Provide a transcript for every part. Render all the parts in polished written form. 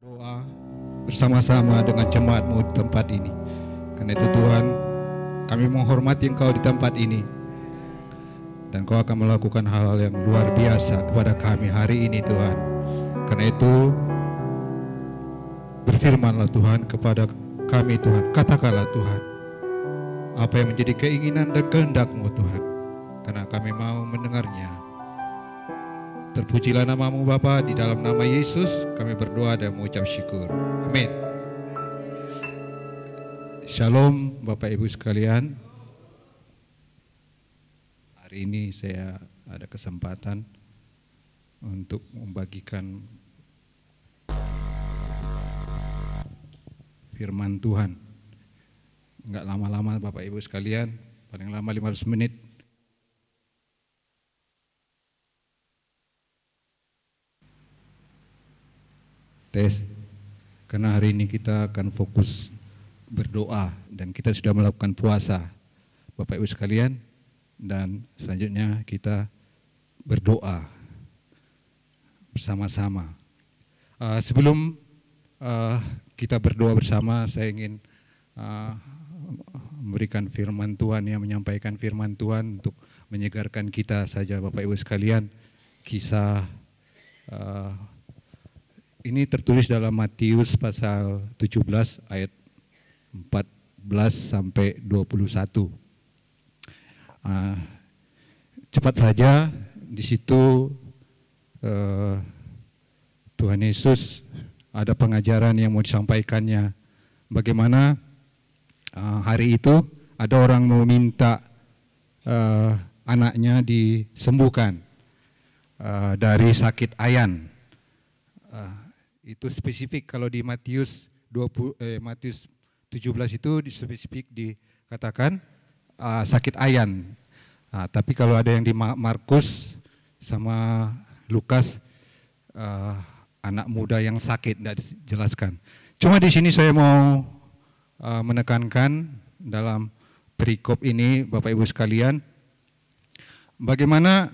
Doa bersama-sama dengan jemaat-Mu di tempat ini. Karena itu Tuhan, kami menghormati Engkau di tempat ini. Dan Kau akan melakukan hal-hal yang luar biasa kepada kami hari ini Tuhan. Karena itu berfirmanlah Tuhan kepada kami Tuhan. Katakanlah Tuhan, apa yang menjadi keinginan dan kehendak-Mu Tuhan. Karena kami mau mendengarnya. Terpujilah nama-Mu Bapa, di dalam nama Yesus kami berdoa dan mengucap syukur. Amin. Shalom Bapak Ibu sekalian. Hari ini saya ada kesempatan untuk membagikan firman Tuhan. Enggak lama-lama Bapak Ibu sekalian, paling lama 15 menit. Tes, karena hari ini kita akan fokus berdoa dan kita sudah melakukan puasa Bapak Ibu sekalian, dan selanjutnya kita berdoa bersama-sama. Sebelum kita berdoa bersama, saya ingin memberikan firman Tuhan, yang menyampaikan firman Tuhan untuk menyegarkan kita saja Bapak Ibu sekalian. Kisah ini tertulis dalam Matius pasal 17 ayat 14 sampai 21. Cepat saja, di situ Tuhan Yesus ada pengajaran yang mau disampaikannya. Bagaimana hari itu ada orang meminta anaknya disembuhkan dari sakit ayan. Itu spesifik kalau di Matius 17 itu spesifik dikatakan sakit ayan. Tapi kalau ada yang di Markus sama Lukas anak muda yang sakit, tidak dijelaskan. Cuma di sini saya mau menekankan dalam perikop ini Bapak Ibu sekalian, bagaimana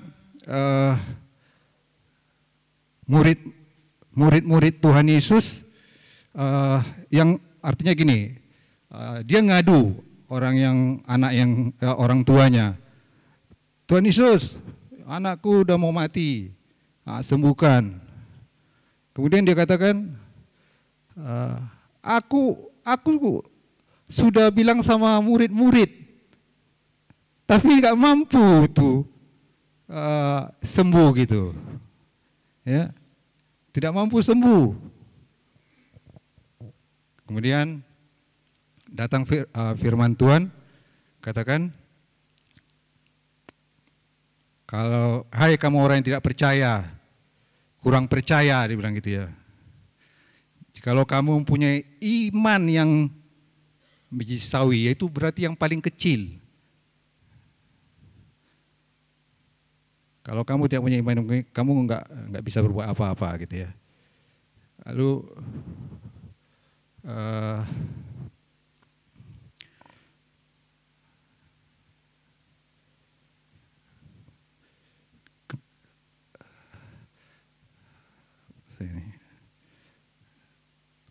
murid-murid Tuhan Yesus yang artinya gini, dia ngadu orang tuanya, Tuhan Yesus, anakku udah mau mati, sembuhkan. Kemudian dia katakan, aku sudah bilang sama murid-murid, tapi nggak mampu tuh sembuh gitu, ya. Tidak mampu sembuh. Kemudian datang firman Tuhan, katakan, kalau hai kamu orang yang tidak percaya, kurang percaya, dia bilang gitu ya. Jikalau kamu mempunyai iman yang biji sawi, yaitu berarti yang paling kecil. Kalau kamu tidak punya iman, kamu nggak bisa berbuat apa-apa gitu ya. Lalu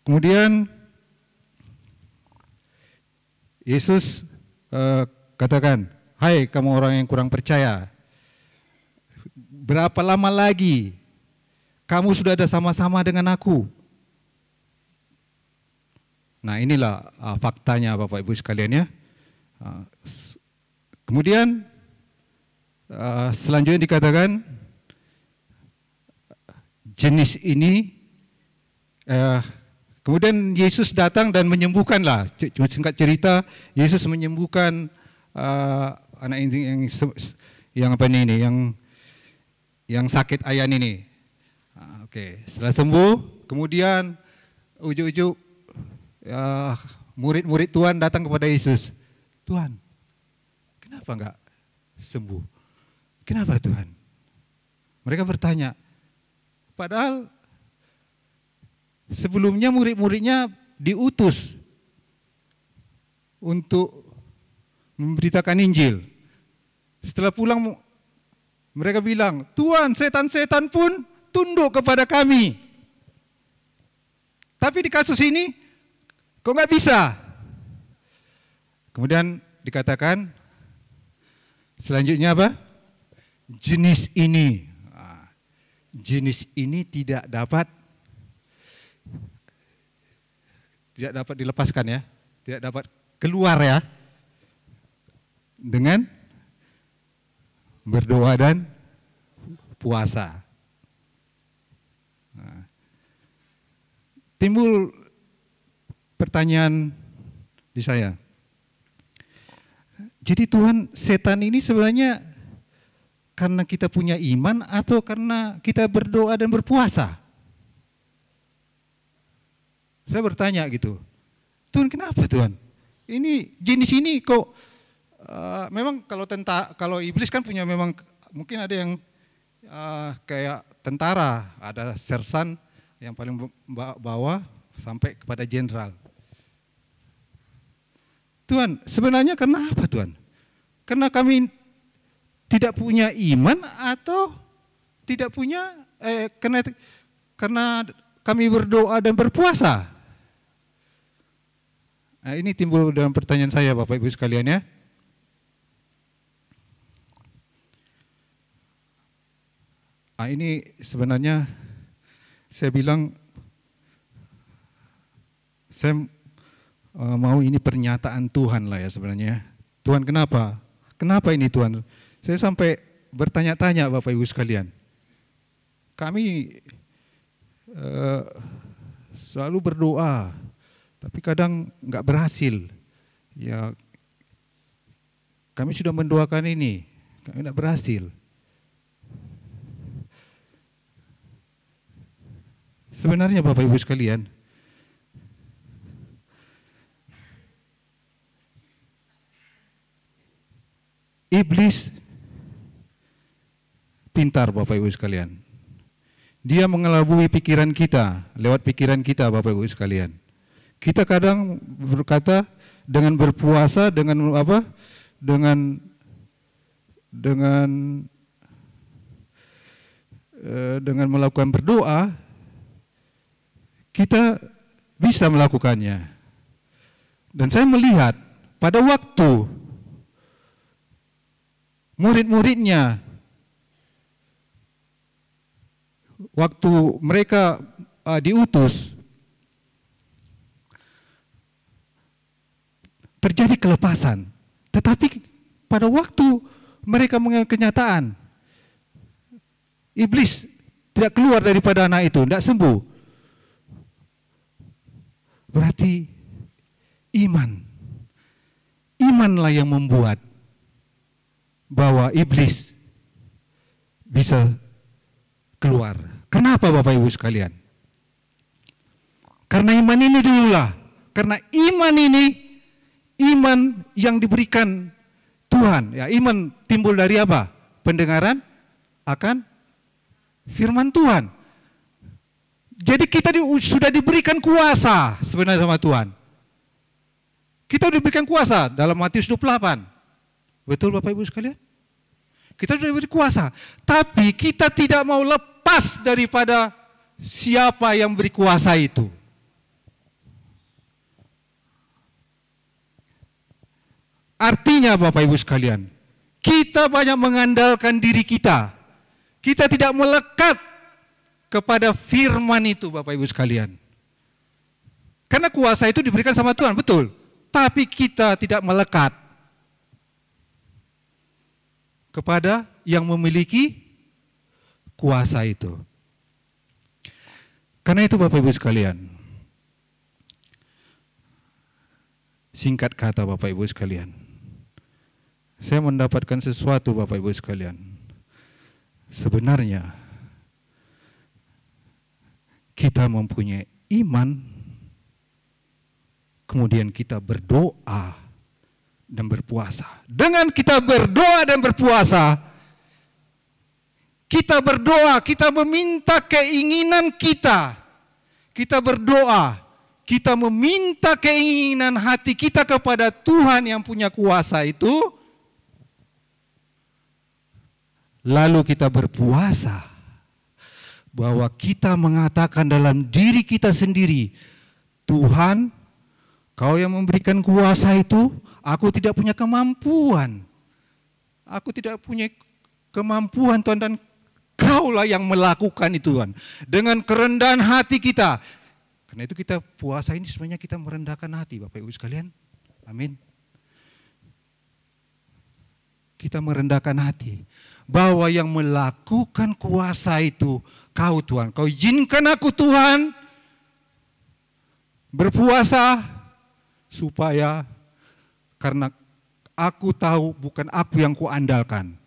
kemudian Yesus katakan, hai kamu orang yang kurang percaya, berapa lama lagi kamu sudah ada sama-sama dengan aku? Nah inilah faktanya Bapak Ibu sekalian ya. Kemudian selanjutnya dikatakan, jenis ini, kemudian Yesus datang dan menyembuhkanlah. Singkat cerita, Yesus menyembuhkan anak ini yang sakit ayan ini. Oke, setelah sembuh, kemudian ujuk-ujuk murid-murid Tuhan datang kepada Yesus. Tuhan, kenapa enggak sembuh? Kenapa Tuhan? Mereka bertanya, padahal sebelumnya murid-muridnya diutus untuk memberitakan Injil. Setelah pulang mereka bilang, Tuhan, setan-setan pun tunduk kepada kami. Tapi di kasus ini kok nggak bisa? Kemudian dikatakan selanjutnya apa? Jenis ini tidak dapat dilepaskan ya, tidak dapat keluar ya, dengan berdoa dan puasa. Timbul pertanyaan di saya. Jadi Tuhan, setan ini sebenarnya karena kita punya iman atau karena kita berdoa dan berpuasa? Saya bertanya gitu. Tuhan, kenapa Tuhan? Ini jenis ini kok memang kalau iblis kan punya memang mungkin ada yang kayak tentara, ada sersan yang paling bawah sampai kepada jenderal. Tuhan, sebenarnya karena apa Tuhan? Karena kami tidak punya iman atau tidak punya karena kami berdoa dan berpuasa? Nah, ini timbul dalam pertanyaan saya Bapak Ibu sekalian ya. Nah, ini sebenarnya saya bilang saya mau ini pernyataan Tuhan lah ya sebenarnya. Tuhan, kenapa? Kenapa ini Tuhan? Saya sampai bertanya-tanya Bapak Ibu sekalian. Kami selalu berdoa, tapi kadang nggak berhasil. Ya, kami sudah mendoakan ini, kami nggak berhasil. Sebenarnya Bapak Ibu sekalian, iblis pintar Bapak Ibu sekalian. Dia mengelabui pikiran kita, lewat pikiran kita Bapak Ibu sekalian. Kita kadang berkata dengan berpuasa, dengan apa? Dengan melakukan berdoa, kita bisa melakukannya. Dan saya melihat pada waktu murid-muridnya, waktu mereka diutus, terjadi kelepasan. Tetapi pada waktu mereka mengenal kenyataan, iblis tidak keluar daripada anak itu, tidak sembuh. Berarti imanlah yang membuat bahwa iblis bisa keluar. Kenapa Bapak Ibu sekalian? Karena iman ini dululah. Karena iman ini, iman yang diberikan Tuhan. Ya, iman timbul dari apa? Pendengaran akan firman Tuhan. Jadi kita sudah diberikan kuasa sebenarnya sama Tuhan. Kita sudah diberikan kuasa dalam Matius 28. Betul Bapak Ibu sekalian? Kita sudah diberi kuasa. Tapi kita tidak mau lepas daripada siapa yang beri kuasa itu. Artinya Bapak Ibu sekalian, kita banyak mengandalkan diri kita. Kita tidak melekat kepada firman itu Bapak Ibu sekalian. Karena kuasa itu diberikan sama Tuhan, betul. Tapi kita tidak melekat kepada yang memiliki kuasa itu. Karena itu Bapak Ibu sekalian, singkat kata Bapak Ibu sekalian, saya mendapatkan sesuatu Bapak Ibu sekalian. Sebenarnya kita mempunyai iman, kemudian kita berdoa dan berpuasa. Dengan kita berdoa dan berpuasa, kita berdoa, kita meminta keinginan kita. Kita berdoa, kita meminta keinginan hati kita kepada Tuhan yang punya kuasa itu. Lalu kita berpuasa. bahwa kita mengatakan dalam diri kita sendiri, Tuhan, Kau yang memberikan kuasa itu, aku tidak punya kemampuan. Aku tidak punya kemampuan Tuhan, dan Kaulah yang melakukan itu Tuhan. Dengan kerendahan hati kita. Karena itu kita puasa ini sebenarnya kita merendahkan hati Bapak Ibu sekalian. Amin. Kita merendahkan hati. Bahwa yang melakukan kuasa itu Kau Tuhan. Kau izinkan aku Tuhan berpuasa supaya karena aku tahu bukan aku yang kuandalkan.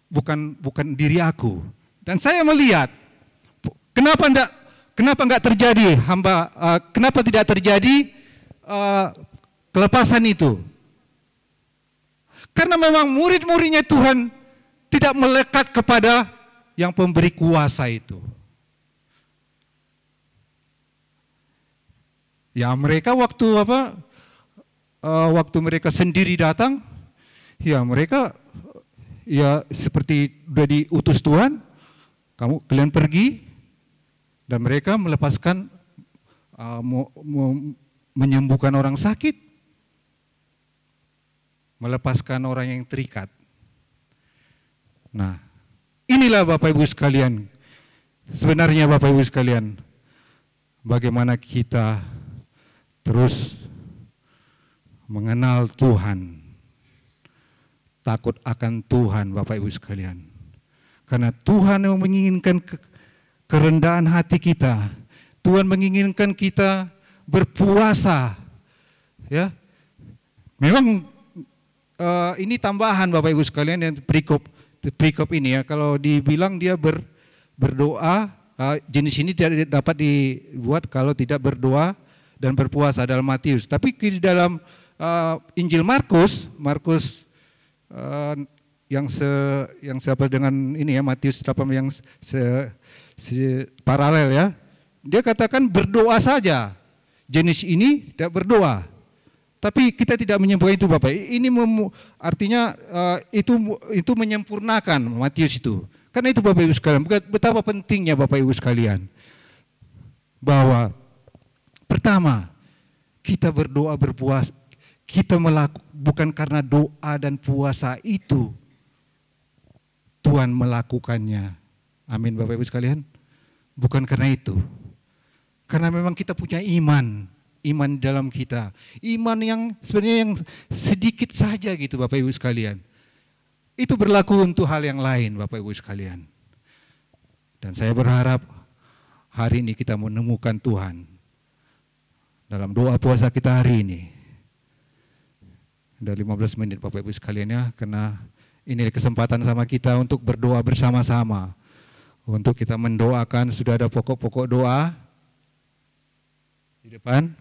Bukan diri aku. Dan saya melihat kenapa enggak terjadi kenapa tidak terjadi kelepasan itu? Karena memang murid-muridnya Tuhan tidak melekat kepada yang pemberi kuasa itu. Ya mereka waktu mereka sendiri datang, ya mereka ya seperti sudah diutus Tuhan, kalian pergi, dan mereka melepaskan menyembuhkan orang sakit, melepaskan orang yang terikat. Nah, inilah Bapak Ibu sekalian, sebenarnya Bapak Ibu sekalian, bagaimana kita terus mengenal Tuhan, takut akan Tuhan Bapak Ibu sekalian. Karena Tuhan yang menginginkan kerendahan hati kita. Tuhan menginginkan kita berpuasa. Ya, memang ini tambahan Bapak Ibu sekalian yang perikop ini ya. Kalau dibilang dia berdoa, jenis ini tidak dapat dibuat kalau tidak berdoa dan berpuasa dalam Matius. Tapi di dalam Injil Markus yang siapa dengan ini ya, Matius 8 yang paralel ya. Dia katakan berdoa saja. Jenis ini tidak berdoa. Tapi kita tidak menyempurnakan itu Bapak. Ini artinya itu menyempurnakan Matius itu. Karena itu Bapak Ibu sekalian, betapa pentingnya Bapak Ibu sekalian. Bahwa pertama, kita berdoa berpuasa, kita bukan karena doa dan puasa itu Tuhan melakukannya. Amin Bapak Ibu sekalian. Bukan karena itu. Karena memang kita punya iman dalam kita. Iman yang sebenarnya yang sedikit saja gitu Bapak Ibu sekalian. Itu berlaku untuk hal yang lain Bapak Ibu sekalian. Dan saya berharap hari ini kita menemukan Tuhan dalam doa puasa kita hari ini. Udah 15 menit Bapak Ibu sekalian ya, karena ini kesempatan sama kita untuk berdoa bersama-sama. Untuk kita mendoakan, sudah ada pokok-pokok doa di depan.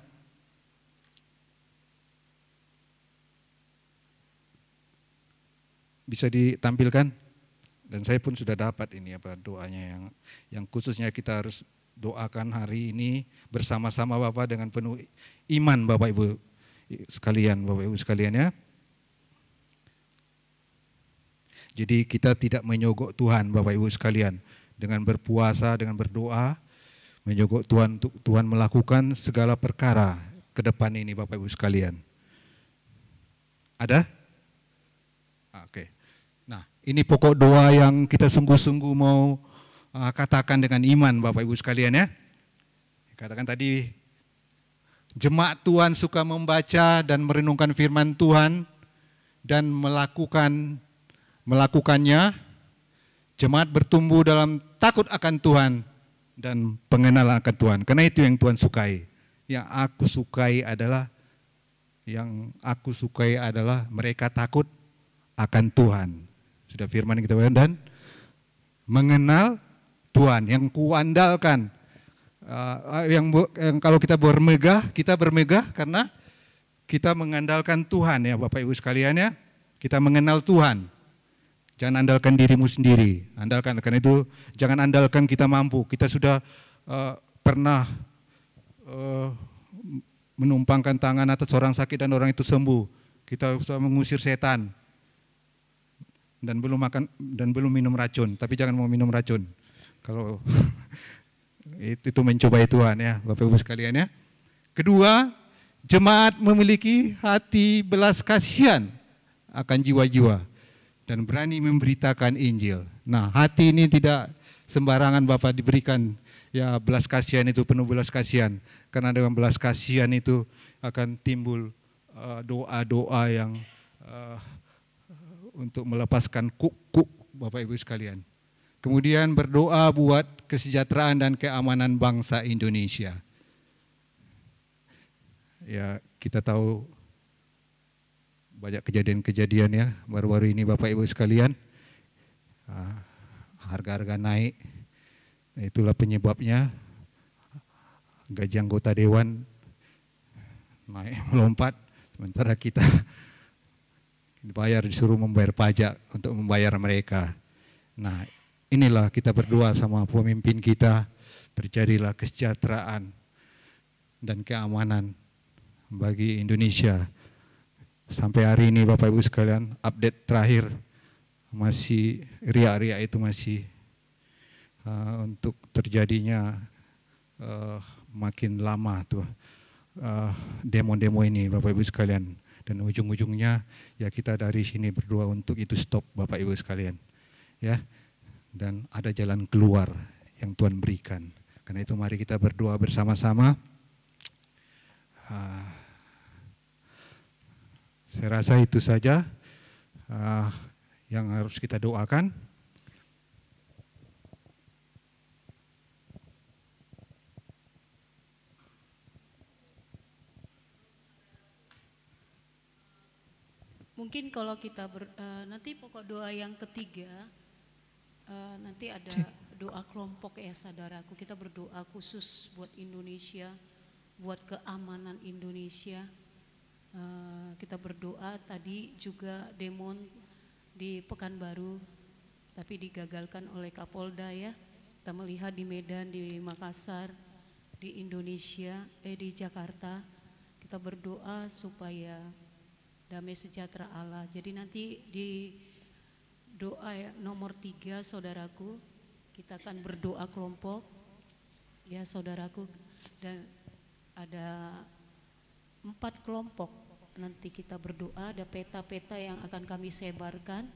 Bisa ditampilkan, dan saya pun sudah dapat ini apa doanya yang khususnya kita harus doakan hari ini bersama-sama Bapak dengan penuh iman Bapak Ibu sekalian, Bapak Ibu sekalian ya. Jadi kita tidak menyogok Tuhan Bapak Ibu sekalian dengan berpuasa, dengan berdoa, menyogok Tuhan untuk Tuhan melakukan segala perkara ke depan ini Bapak Ibu sekalian. Ada? Oke. Nah, ini pokok doa yang kita sungguh-sungguh mau katakan dengan iman Bapak Ibu sekalian ya. Katakan tadi, jemaat Tuhan suka membaca dan merenungkan firman Tuhan dan melakukannya. Jemaat bertumbuh dalam takut akan Tuhan dan pengenalan akan Tuhan. Karena itu yang Tuhan sukai. Yang aku sukai adalah mereka takut akan Tuhan. Sudah firman kita dan mengenal Tuhan, yang kuandalkan. Yang kalau kita bermegah karena kita mengandalkan Tuhan ya Bapak Ibu sekalian ya. Kita mengenal Tuhan. Jangan andalkan dirimu sendiri, andalkan. Karena itu jangan andalkan kita mampu. Kita sudah pernah menumpangkan tangan atas orang sakit dan orang itu sembuh. Kita sudah mengusir setan dan belum minum racun. Tapi jangan mau minum racun. Kalau itu mencobai Tuhan ya, Bapak Ibu sekalian ya. Kedua, jemaat memiliki hati belas kasihan akan jiwa-jiwa dan berani memberitakan Injil. Nah, hati ini tidak sembarangan Bapak diberikan. Ya, belas kasihan itu penuh belas kasihan. Karena dengan belas kasihan itu akan timbul doa-doa yang untuk melepaskan kuk-kuk Bapak Ibu sekalian. Kemudian berdoa buat kesejahteraan dan keamanan bangsa Indonesia. Ya, kita tahu banyak kejadian-kejadian ya baru-baru ini Bapak Ibu sekalian. Harga-harga naik, itulah penyebabnya. Gaji anggota dewan naik melompat, sementara kita disuruh membayar pajak untuk membayar mereka. Nah, inilah kita berdoa sama pemimpin kita, terjadilah kesejahteraan dan keamanan bagi Indonesia. Sampai hari ini Bapak Ibu sekalian, update terakhir masih riak-riak itu masih untuk terjadinya makin lama tuh demo-demo ini Bapak Ibu sekalian. Dan ujung-ujungnya ya kita dari sini berdoa untuk itu stop Bapak Ibu sekalian. Ya. Dan ada jalan keluar yang Tuhan berikan. Karena itu mari kita berdoa bersama-sama. Saya rasa itu saja yang harus kita doakan. Mungkin kalau kita nanti pokok doa yang ketiga, nanti ada doa kelompok ya saudaraku. Kita berdoa khusus buat Indonesia, buat keamanan Indonesia. Kita berdoa tadi juga demo di Pekanbaru, tapi digagalkan oleh Kapolda ya. Kita melihat di Medan, di Makassar, di Indonesia, di Jakarta. Kita berdoa supaya damai sejahtera Allah. Jadi nanti di doa nomor 3 saudaraku, kita akan berdoa kelompok ya saudaraku, dan ada 4 kelompok nanti kita berdoa, ada peta-peta yang akan kami sebarkan.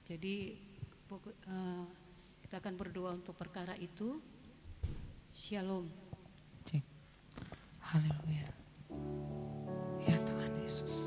Jadi kita akan berdoa untuk perkara itu. Shalom. Haleluya. Ya Tuhan Yesus.